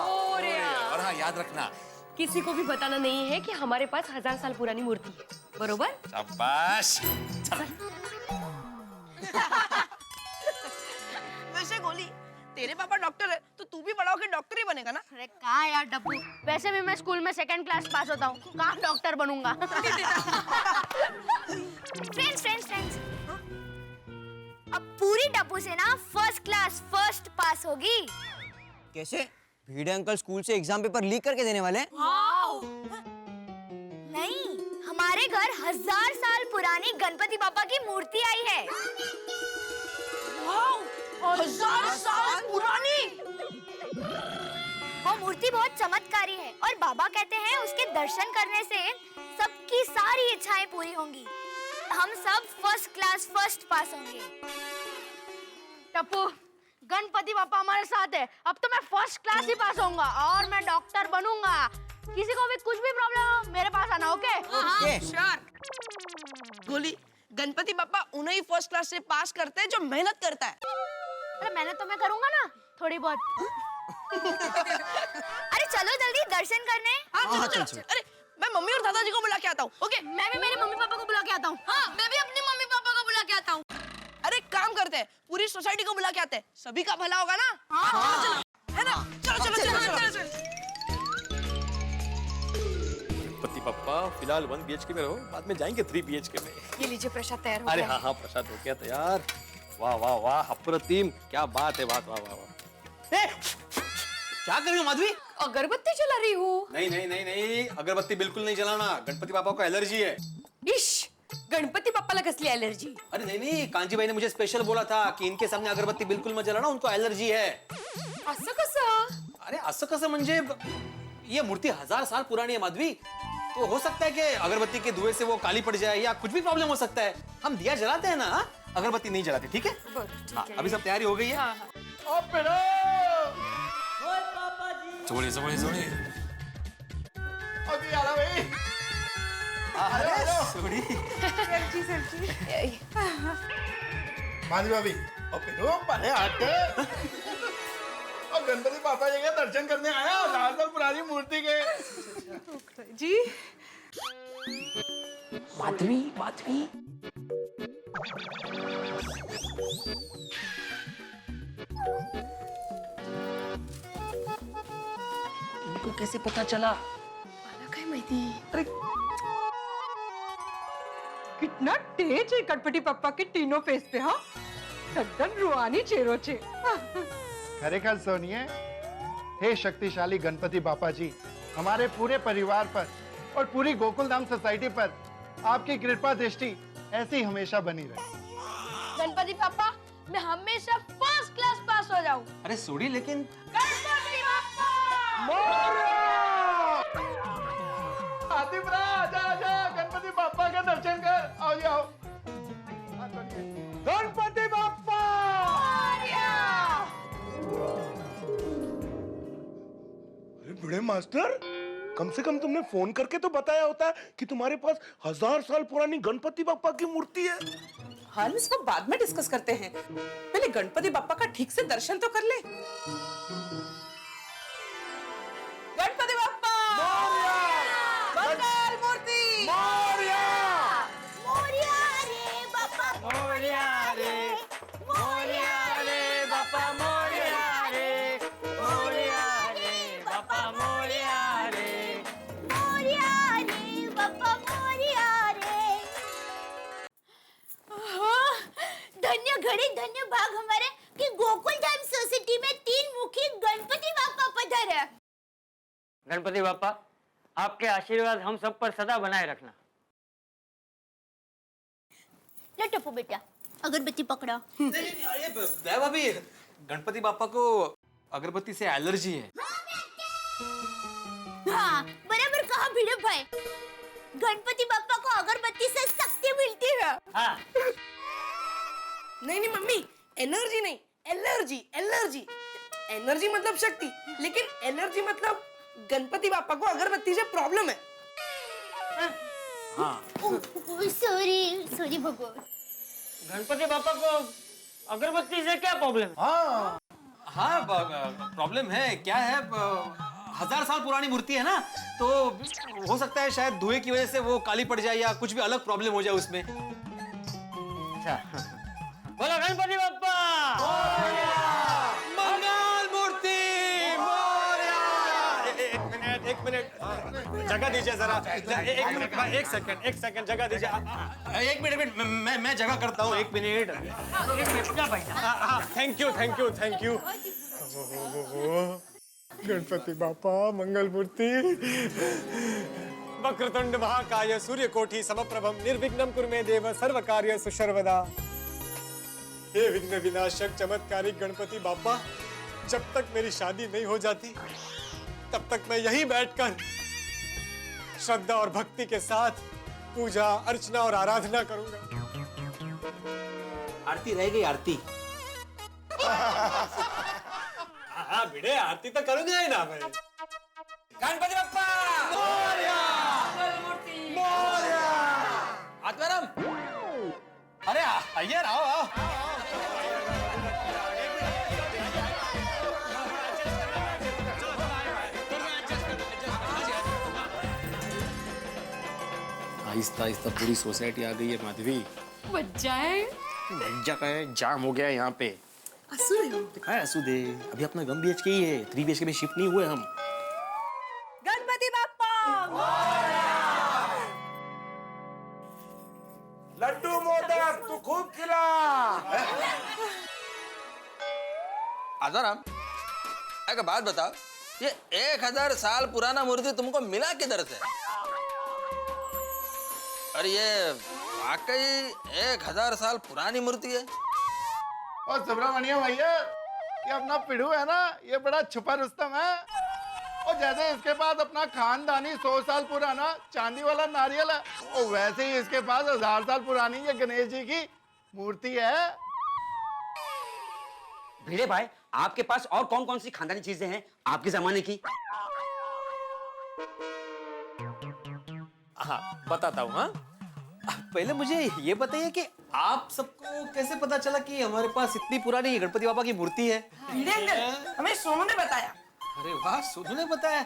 [SPEAKER 2] मोरया. और हाँ, याद रखना,
[SPEAKER 3] किसी को भी बताना नहीं है कि हमारे पास 1000 साल पुरानी मूर्ति है. बरोबर?
[SPEAKER 2] शाबाश.
[SPEAKER 7] वैसे गोली, तेरे पापा डॉक्टर है तो तू भी बड़ा होकर डॉक्टर ही बनेगा ना?
[SPEAKER 5] अरे कहाँ यार डब्बू, वैसे भी मैं स्कूल में 2nd क्लास पास होता हूँ, कहाँ डॉक्टर बनूंगा. फ्रेंड्स, अब पूरी डब्बू से ना 1st क्लास फर्स्ट पास होगी.
[SPEAKER 10] कैसे? भिड़े अंकल स्कूल से एग्जाम पेपर लीक करके देने वाले हैं?
[SPEAKER 5] नहीं, हमारे घर 1000 साल पुरानी गणपति बापा की मूर्ति आई है.
[SPEAKER 7] 1000 साल पुरानी?
[SPEAKER 5] वो मूर्ति बहुत चमत्कारी है और बाबा कहते हैं उसके दर्शन करने से सबकी सारी इच्छाएं पूरी होंगी. हम सब 1st क्लास फर्स्ट पास होंगे.
[SPEAKER 3] टप्पू,
[SPEAKER 15] गणपति पापा हमारे साथ है, अब तो मैं फर्स्ट क्लास ही पास होऊंगा और मैं डॉक्टर बनूंगा। किसी को भी कुछ भी प्रॉब्लम हो मेरे पास आना, ओके?
[SPEAKER 7] हाँ, श्योर। गोली, गणपति पापा उन्हें ही फर्स्ट क्लास से पास करते हैं जो मेहनत करता है।
[SPEAKER 15] अरे मेहनत तो मैं करूंगा ना, थोड़ी बहुत।
[SPEAKER 5] अरे चलो जल्दी दर्शन करने।
[SPEAKER 7] हाँ, चलो। अरे मैं मम्मी और दादाजी को बुला के आता हूँ, ओके?
[SPEAKER 15] मैं भी मेरे मम्मी पापा को बुला के आता हूँ।
[SPEAKER 7] हाँ, मैं भी अपनी मम्मी पापा को बुला के आता हूँ। अरे काम करते हैं, पूरी सोसाइटी को बुला के आते हैं, सभी का भला होगा ना? हाँ, चलो, है ना? चलो।
[SPEAKER 2] गणपति पप्पा फिलहाल 1 BHK में रहो, बाद में जाएंगे 3 BHK में।
[SPEAKER 3] ये लीजिए प्रसाद तैयार हो
[SPEAKER 2] अरे
[SPEAKER 3] गया।
[SPEAKER 2] हाँ, प्रसाद हो गया तैयार। वाह वाह वाह, अप्रतिम, क्या बात है, बात, वाह वाह वाह। क्या कर रही हो माधवी?
[SPEAKER 3] अगरबत्ती जला रही हूँ।
[SPEAKER 2] नहीं, अगरबत्ती बिल्कुल नहीं जलाना, गणपति पापा को एलर्जी है।
[SPEAKER 3] इश, गणपती बाप्पाला कसली एलर्जी?
[SPEAKER 2] अरे नहीं, कांजी भाई ने मुझे स्पेशल बोला था कि इनके सामने अगरबत्ती बिल्कुल मत जलाना, उनको एलर्जी है।
[SPEAKER 3] असं कसं?
[SPEAKER 2] अरे असं कसं म्हणजे ये मूर्ति 1000 साल पुरानी है माधवी, तो हो सकता है कि अगरबत्ती के धुएं से वो काली पड़ जाए या कुछ भी प्रॉब्लम हो सकता है। हम दिया जलाते हैं ना, अगरबत्ती नहीं जलाते, ठीक है? हाँ, अभी सब तैयारी हो गई है।
[SPEAKER 3] हाँ।
[SPEAKER 2] सोड़े
[SPEAKER 8] अभी आ रहा भाई। माधवी भाभी, पहले आते और गणपति पापा जी के दर्शन करने आया 1000 साल पुरानी मूर्ति के।
[SPEAKER 7] जी
[SPEAKER 12] माधवी इनको कैसे पता चला?
[SPEAKER 3] मला काय माहिती?
[SPEAKER 7] अरे कितना तेज है गणपति पापा के तीनों फेस पे, हाँ? एकदम रूहानी चेहरों छे।
[SPEAKER 8] खरेखर सोनिए, हे शक्तिशाली गणपति बापा जी, हमारे पूरे परिवार पर और पूरी गोकुलधाम सोसाइटी पर आपकी कृपा दृष्टि ऐसी हमेशा बनी रहे।
[SPEAKER 15] गणपति पापा, मैं हमेशा फर्स्ट क्लास पास हो जाऊं।
[SPEAKER 2] अरे सोड़ी, लेकिन
[SPEAKER 15] गणपति पापा!
[SPEAKER 8] आतिफ आजा, गणपति बापा के दर्शन कर। आओ जी आओ। गणपति बापा! अरे बड़े मास्टर, कम से कम तुमने फोन करके तो बताया होता कि तुम्हारे पास 1000 साल पुरानी गणपति बापा की मूर्ति है।
[SPEAKER 7] हम इसको बाद में डिस्कस करते हैं, पहले गणपति बापा का ठीक से दर्शन तो कर ले। गणपति बापा! मंगल मूर्ति!
[SPEAKER 5] मोरिया रे बापा,
[SPEAKER 1] मोरिया रे बापा, मोरिया रे बापा, मोरिया रे।
[SPEAKER 5] बापा मोरिया रे। हाँ, धन्य घड़ी धन्य भाग हमारे कि गोकुलधाम सोसाइटी में 3 मुखी गणपति बापा पधारे।
[SPEAKER 11] गणपति बाप्पा, आपके आशीर्वाद हम सब पर सदा बनाए रखना।
[SPEAKER 5] ले टप्पू बेटा, अगरबत्ती पकड़ा।
[SPEAKER 2] अरे भाभी, गणपति बापा को अगरबत्ती से एलर्जी है।
[SPEAKER 5] हाँ, बराबर कहा भिड़े भाई, गणपति बापा को अगरबत्ती से शक्ति मिलती है।
[SPEAKER 11] हाँ।
[SPEAKER 7] नहीं मम्मी, एनर्जी नहीं, एलर्जी। एनर्जी मतलब शक्ति, लेकिन एलर्जी मतलब गणपति बापा को अगरबत्ती से प्रॉब्लम है।
[SPEAKER 2] हाँ।
[SPEAKER 5] सॉरी भगवान।
[SPEAKER 11] गणपति बापा को अगरबत्ती से क्या प्रॉब्लम है?
[SPEAKER 2] हाँ, प्रॉब्लम है, क्या है, 1000 साल पुरानी मूर्ति है ना, तो हो सकता है शायद धुएं की वजह से वो काली पड़ जाए या कुछ भी अलग प्रॉब्लम हो जाए उसमें।
[SPEAKER 11] बोलो गणपति बाप्पा!
[SPEAKER 2] मंगल मूर्ति मोरया! एक मिनट, जगह दीजिए जरा। एक सेकंड जगह दीजिए। एक मिनट, मैं जगह करता हूँ, 1 मिनट। Thank you.
[SPEAKER 16] गणपति बापा, मंगल मूर्ति। वक्रतुंड महाकाय सूर्यकोटि समप्रभम निर्विघ्नं कुरु मे देव सर्व कार्येषु सर्वदा। हे विघ्न विनाशक चमत्कारी गणपति बापा, जब तक मेरी शादी नहीं हो जाती तब तक मैं यहीं बैठकर श्रद्धा और भक्ति के साथ पूजा अर्चना और आराधना करूंगा।
[SPEAKER 2] आरती रह गई, आरती।
[SPEAKER 16] हाँ भिड़े आरती तो करूंगा ही ना मैं।
[SPEAKER 12] गणपति बप्पा आत्माराम,
[SPEAKER 16] अरे आइए आओ आओ।
[SPEAKER 2] आहिस्ता आहिस्ता पूरी सोसाइटी आ गई है माधवी।
[SPEAKER 3] मजा है।
[SPEAKER 2] मज्जा का है, जाम हो गया है यहाँ पे। कहाँ है असुदे? अभी अपना 1 BHK ही है, 3 BHK में शिफ्ट नहीं हुए हम।
[SPEAKER 7] गणपति बाप्पा
[SPEAKER 9] लड्डू मोदक तू खूब खिला।
[SPEAKER 12] आत्माराम, एक बात बताओ, ये 1000 साल पुराना मूर्ति तुमको मिला किधर से? और ये वाकई 1000 साल पुरानी मूर्ति है?
[SPEAKER 8] और सुब्रमण्यम भैया, ये अपना पिढ़ू है ना, ये बड़ा छुपा रुस्तम है। और जैसे इसके पास अपना खानदानी 100 साल पुराना चांदी वाला नारियल है, और वैसे ही इसके पास 1000 साल पुरानी ये गणेश जी की मूर्ति है।
[SPEAKER 13] भिड़े भाई, आपके पास और कौन कौन सी खानदानी चीजें हैं आपके जमाने की?
[SPEAKER 2] हाँ बताता हूँ। हाँ पहले मुझे ये बताइए कि आप सबको कैसे पता चला कि हमारे पास इतनी पुरानी गणपति बाबा की मूर्ति है?
[SPEAKER 7] हमें सोनू ने बताया।
[SPEAKER 2] अरे वाह, सोनू ने बताया।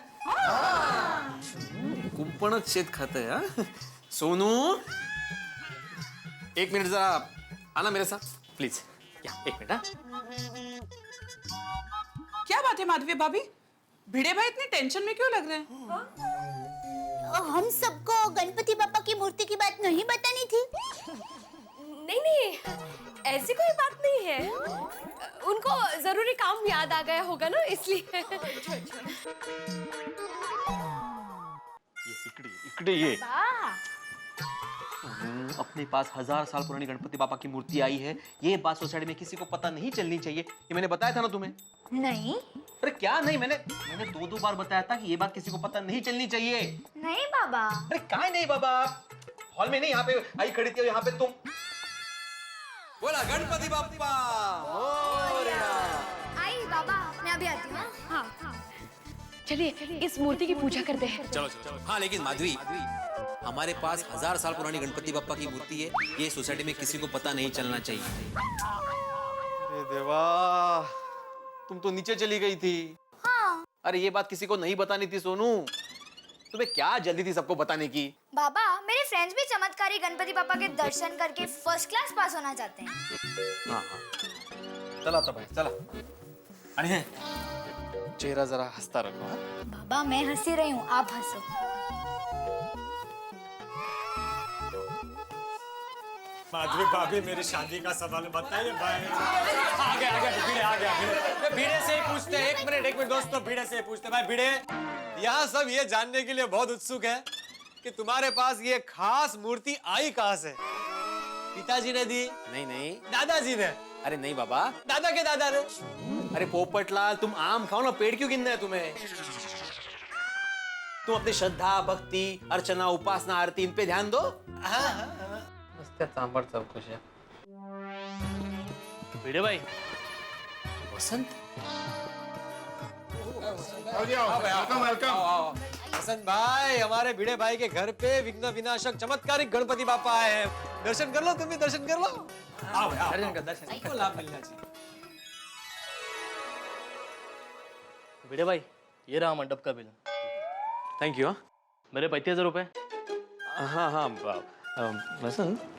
[SPEAKER 2] कुंपण छेद खाते हैं। हाँ? सोनू, 1 मिनट जरा आना मेरे साथ प्लीज। क्या 1 मिनट? हाँ
[SPEAKER 7] क्या बात है माधवी भाभी, भिड़े भाई इतनी टेंशन में क्यों लग रहे हैं?
[SPEAKER 5] हम सबको गणपति बापा की मूर्ति की बात नहीं बतानी थी?
[SPEAKER 3] नहीं नहीं, ऐसी कोई बात नहीं है। उनको जरूरी काम याद आ गया होगा ना, इसलिए।
[SPEAKER 2] इकड़े ये अपने पास 1000 साल पुरानी गणपति बाबा की मूर्ति आई है, ये बात सोसाइटी में किसी को पता नहीं चलनी चाहिए। ये मैंने बताया था ना तुम्हें?
[SPEAKER 5] नहीं।
[SPEAKER 2] अरे क्या नहीं, मैंने 2 बार बताया था कि ये बात किसी को पता नहीं चलनी चाहिए।
[SPEAKER 5] नहीं बाबा।
[SPEAKER 2] अरे काय नहीं बाबा, हॉल में नहीं, यहाँ पे आई खड़ी थी, यहाँ पे तुम।
[SPEAKER 12] बोला गणपति बाप्पा मोरया।
[SPEAKER 5] आई बाबा, मैं अभी आती हूँ।
[SPEAKER 3] हाँ चलिए इस मूर्ति की पूजा करते हैं।
[SPEAKER 2] चलो चलो। हाँ लेकिन माधवी, हमारे पास 1000 साल पुरानी गणपति बाप्पा की मूर्ति है, ये सोसाइटी में किसी को पता नहीं चलना चाहिए। अरे देवा, तुम तो नीचे चली गई थी।
[SPEAKER 5] हाँ।
[SPEAKER 2] अरे ये बात किसी को नहीं बतानी थी सोनू, तुम्हें क्या जल्दी थी सबको बताने की?
[SPEAKER 5] बाबा, मेरे फ्रेंड्स भी चमत्कारी गणपति बापा के दर्शन करके फर्स्ट क्लास पास होना चाहते हैं।
[SPEAKER 2] हाँ चला तो भाई चला। अरे चेहरा जरा हंसता रखो। हाँ?
[SPEAKER 5] बाबा मैं हंसी रही हूँ, आप हंसो।
[SPEAKER 16] माधवी भाभी, मेरी शादी का सवाल बताइए भाई। आ गया भिड़े से ही पूछते हैं। 1 मिनट दोस्तों, भिड़े से ही पूछते भाई। भिड़े, यहाँ सब ये जानने के लिए बहुत उत्सुक है कि तुम्हारे पास ये खास मूर्ति आई कहाँ से? पिताजी ने दी? नहीं, दादाजी ने? अरे नहीं बाबा, दादा के दादा ने। अरे पोपटलाल, तुम आम खाओ ना, पेड़ क्यों गिनना है तुम्हें? तुम अपनी श्रद्धा, भक्ति, अर्चना, उपासना, आरती, इन पे ध्यान दो। सांबर सब कुछ है।
[SPEAKER 11] भिड़े भाई,
[SPEAKER 2] वसंत,
[SPEAKER 8] वेलकम।
[SPEAKER 16] हसन भाई, हमारे भिड़े भाई के घर पे विघ्न विनाशक चमत्कारिक गणपति बापा आए हैं। दर्शन कर लो, तुम भी दर्शन कर लो। आओ दर्शन को लाभ मिलना चाहिए।
[SPEAKER 11] भिड़े भाई, ये रहा मंडप का बिल।
[SPEAKER 2] Thank you.
[SPEAKER 11] मेरे 35,000 रुपए।
[SPEAKER 2] हाँ वसंत,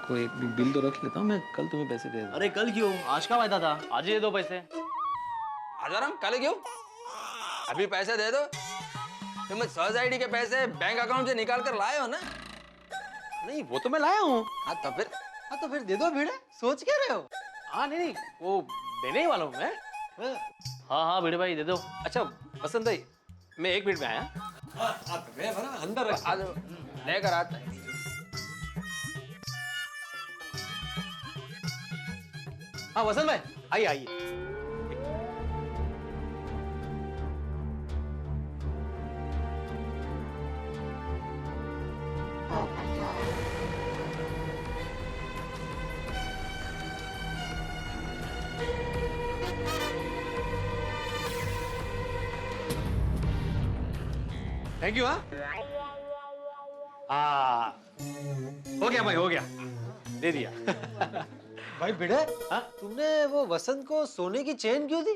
[SPEAKER 2] कोई बिल तो रख लेता हूँ मैं, कल तुम्हें पैसे दे दूँ।
[SPEAKER 11] अरे कल क्यों, आज का वायदा था, आज ही दे दो पैसे।
[SPEAKER 12] आजाराम, कल क्यों? अभी पैसे दे दो। तुम सोसाइटी के पैसे बैंक अकाउंट से निकाल कर लाए हो ना?
[SPEAKER 2] नहीं, वो तो मैं लाया हूँ।
[SPEAKER 12] हाँ तो फिर दे दो भिड़े, सोच क्या रहे हो?
[SPEAKER 2] हाँ नहीं, वो देने ही वाला हूँ मैं।
[SPEAKER 11] हाँ भिड़े भाई दे दो।
[SPEAKER 2] अच्छा वसंत भाई, मैं 1 मिनट में आया।
[SPEAKER 16] अंदर
[SPEAKER 12] लेकर आता है।
[SPEAKER 2] हाँ वसंत भाई, आइए। Thank you. हाँ हो गया भाई, हो गया, दे दिया।
[SPEAKER 10] भाई भिड़े, तुमने वो वसंत को सोने की चेन क्यों दी?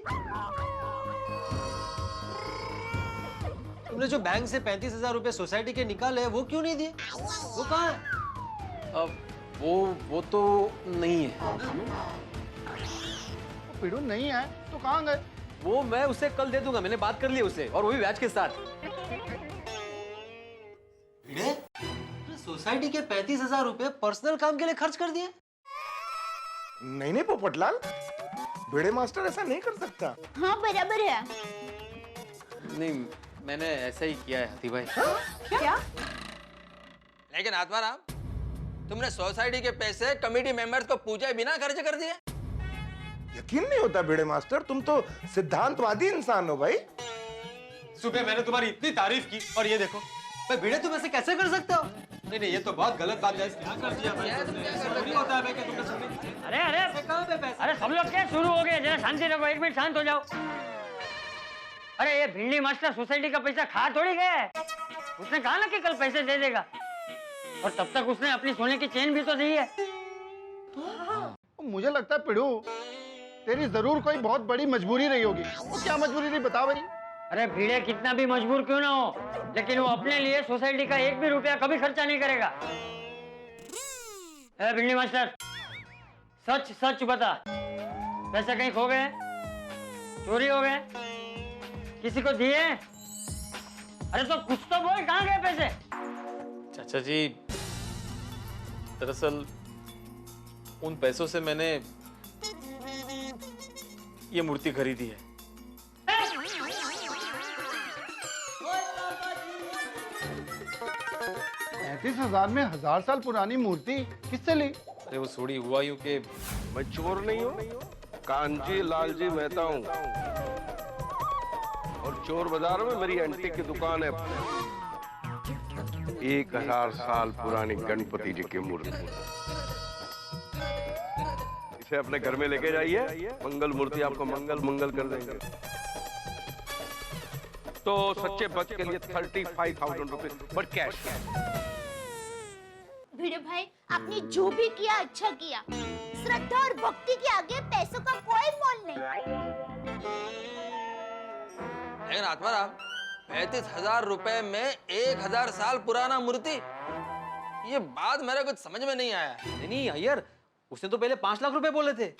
[SPEAKER 10] तुमने जो बैंक से 35,000 रुपए सोसाइटी के निकाले वो क्यों नहीं दिए? वो कहाँ है?
[SPEAKER 2] अब वो तो नहीं है।
[SPEAKER 8] पिड़ू नहीं है तो कहाँ गए?
[SPEAKER 2] वो मैं उसे कल दे दूंगा, मैंने बात कर ली उसे, और वो भी ब्याज के साथ।
[SPEAKER 10] भिड़े, सोसाइटी के 35,000 रुपए पर्सनल काम के लिए खर्च कर दिए?
[SPEAKER 16] नहीं नहीं पोपटलाल, भिड़े मास्टर ऐसा नहीं कर सकता।
[SPEAKER 5] हाँ बराबर है।
[SPEAKER 2] नहीं, मैंने ऐसा ही किया है हाथी भाई।
[SPEAKER 7] क्या?
[SPEAKER 12] लेकिन आत्माराम, तुमने सोसाइटी के पैसे कमेटी मेंबर्स को पूछे बिना खर्च कर दिए।
[SPEAKER 16] यकीन नहीं होता भिड़े मास्टर, तुम तो सिद्धांतवादी इंसान हो भाई।
[SPEAKER 10] सुबह मैंने तुम्हारी इतनी तारीफ की और ये देखो। भाई भिड़े, तुम ऐसे कैसे कर सकते हो? नहीं नहीं, ये तो बहुत गलत बात है। क्या कर दिया भाई? नहीं होता है भाई कि तुमने सुनी।
[SPEAKER 11] अरे अरे
[SPEAKER 10] कहाँ पे पैसे?
[SPEAKER 11] अरे सब लोग क्या शुरू हो गए? जरा शांति रखो, एक मिनट शांत हो जाओ। अरे ये भिंडी मास्टर सोसाइटी का पैसा खा थोड़ी गया है। उसने कहा ना कि कल पैसे दे देगा, और तब तक उसने अपनी सोने की चेन भी तो दी है।
[SPEAKER 8] मुझे लगता है पिड़ू, तेरी जरूर कोई बहुत बड़ी मजबूरी रही होगी। वो क्या मजबूरी रही बता भाई।
[SPEAKER 11] अरे भिड़े कितना भी मजबूर क्यों ना हो, लेकिन वो अपने लिए सोसाइटी का एक भी रुपया कभी खर्चा नहीं करेगा। ए भिंडी मास्टर, सच सच बता, पैसे कहीं खो गए, चोरी हो गए, किसी को दिए? अरे तो कुछ तो बोल, कहाँ गए पैसे?
[SPEAKER 2] चाचा जी, दरअसल उन पैसों से मैंने ये मूर्ति खरीदी है।
[SPEAKER 8] 35,000 में 1000 साल पुरानी मूर्ति किससे ली?
[SPEAKER 2] अरे वो थोड़ी हुआ यूं कि
[SPEAKER 9] मैं चोर नहीं हूँ, कांजी लालजी मेहता हूँ, और चोर बाजार में मेरी एंटीक की दुकान है। 1000 साल पुरानी गणपति जी की मूर्ति, इसे अपने घर में लेके जाइए, मंगल मूर्ति आपको मंगल कर देंगे। तो सच्चे भक्त के लिए 35,000 रुपए, बट कैश।
[SPEAKER 5] भिड़े भाई, आपने जो भी किया अच्छा किया। श्रद्धा और भक्ति के आगे पैसों का कोई मोल नहीं।
[SPEAKER 12] लेकिन आत्माराम, 35,000 रुपए में 1000 साल पुराना मूर्ति, ये बात मेरे कुछ समझ में नहीं आया।
[SPEAKER 2] नहीं अय्यर, उसने तो पहले 5 लाख रुपए बोले थे।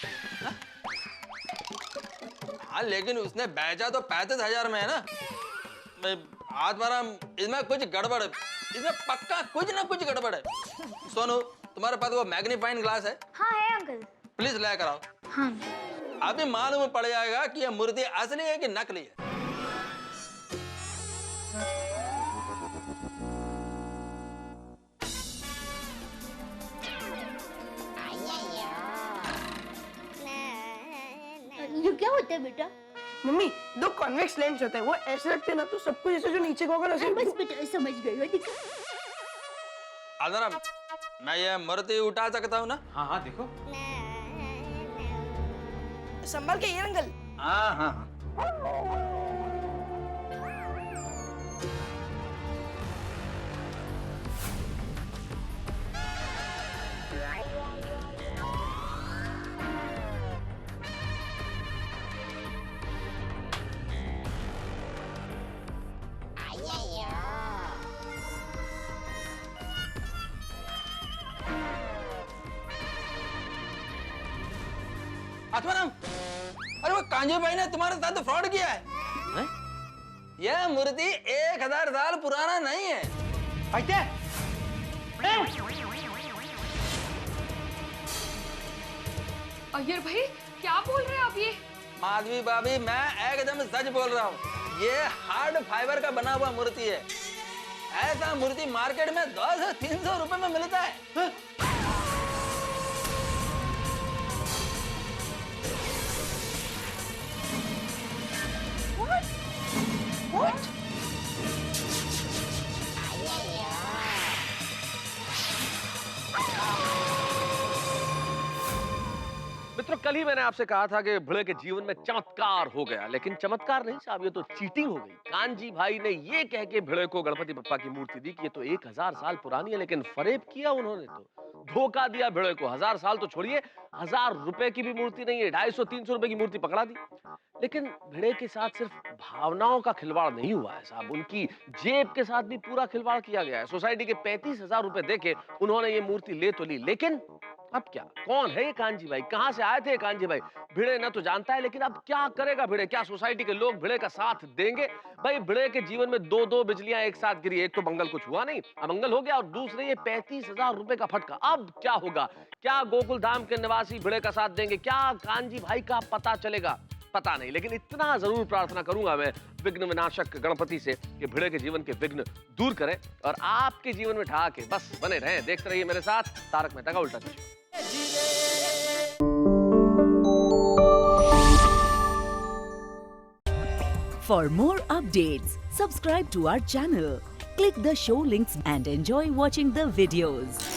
[SPEAKER 12] हाँ, लेकिन उसने बेचा तो 35,000 में है ना। आत्माराम, इसमें कुछ गड़बड़ है, इसमें पक्का कुछ ना कुछ गड़बड़ है। सोनू, तुम्हारे पास वो मैग्नीफाइंग ग्लास है?
[SPEAKER 5] हाँ है अंकल।
[SPEAKER 12] प्लीज लेकर आओ।
[SPEAKER 5] हाँ।
[SPEAKER 12] अभी मालूम पड़ जाएगा कि यह मूर्ति असली है कि नकली है।
[SPEAKER 5] ये क्या होता है बेटा?
[SPEAKER 7] मम्मी, 2 कॉन्वेक्स लेंस होते हैं, वो ऐसे रखते हैं ना तो सब कुछ ऐसे जो नीचे को होगा ना।
[SPEAKER 5] बस बेटा समझ गई हो।
[SPEAKER 12] आदराम, मैं ये मूर्ति उठा सकता हूँ ना?
[SPEAKER 2] हाँ हाँ देखो।
[SPEAKER 7] संभाल के ये अंकल।
[SPEAKER 12] हाँ हाँ। आत्माराम, अरे वो कांजी भाई ने तुम्हारे साथ फ्रॉड किया है। यह मूर्ति 1000 साल पुराना नहीं है।
[SPEAKER 3] अय्यर भाई, क्या बोल रहे हैं आप ये?
[SPEAKER 12] माधवी भाभी, मैं एकदम सच बोल रहा हूँ। ये हार्ड फाइबर का बना हुआ मूर्ति है। ऐसा मूर्ति मार्केट में 200 से 300 रुपए में मिलता है।
[SPEAKER 7] What?
[SPEAKER 9] मित्रों,
[SPEAKER 4] कल ही मैंने आपसे कहा था कि भिड़े के जीवन में चमत्कार हो गया, लेकिन चमत्कार नहीं साहब, ये तो चीटिंग हो गई। कांजी भाई ने ये कह के भिड़े को गणपति बप्पा की मूर्ति दी कि ये तो 1000 साल पुरानी है, लेकिन फरेब किया उन्होंने, तो धोखा दिया भिड़े को। 1000 साल तो छोड़िए, 1000 रुपए की भी मूर्ति नहीं है, 250-300 रुपए की मूर्ति पकड़ा दी। लेकिन भिड़े के साथ सिर्फ भावनाओं का खिलवाड़ नहीं हुआ है साहब, उनकी जेब के साथ भी पूरा खिलवाड़ किया गया है। सोसाइटी के 35,000 रुपए देके उन्होंने ये मूर्ति ले तो ली, लेकिन अब क्या? कौन है ये कांजी भाई? कहां से आए थे ये कांजी भाई? भिड़े न तो जानता है, लेकिन अब क्या करेगा भिड़े? क्या सोसाइटी के लोग भिड़े का साथ देंगे? भाई भिड़े के जीवन में 2-2 बिजलियां एक साथ गिरी, एक तो मंगल कुछ हुआ नहीं, अमंगल हो गया, और दूसरे ये 35,000 रुपए का फटका। अब क्या होगा? क्या गोकुल धाम के निवासी भिड़े का साथ देंगे? क्या कांजी भाई का पता चलेगा? पता नहीं, लेकिन इतना जरूर प्रार्थना करूंगा मैं विघ्न विनाशक गणपति से कि भिड़े के जीवन के विघ्न दूर करें और आपके जीवन में ठहाके बस बने रहें। देखते रहिए मेरे साथ तारक मेहता का उल्टा चश्मा।
[SPEAKER 17] For more updates, subscribe to our channel, click the show links and enjoy watching the videos.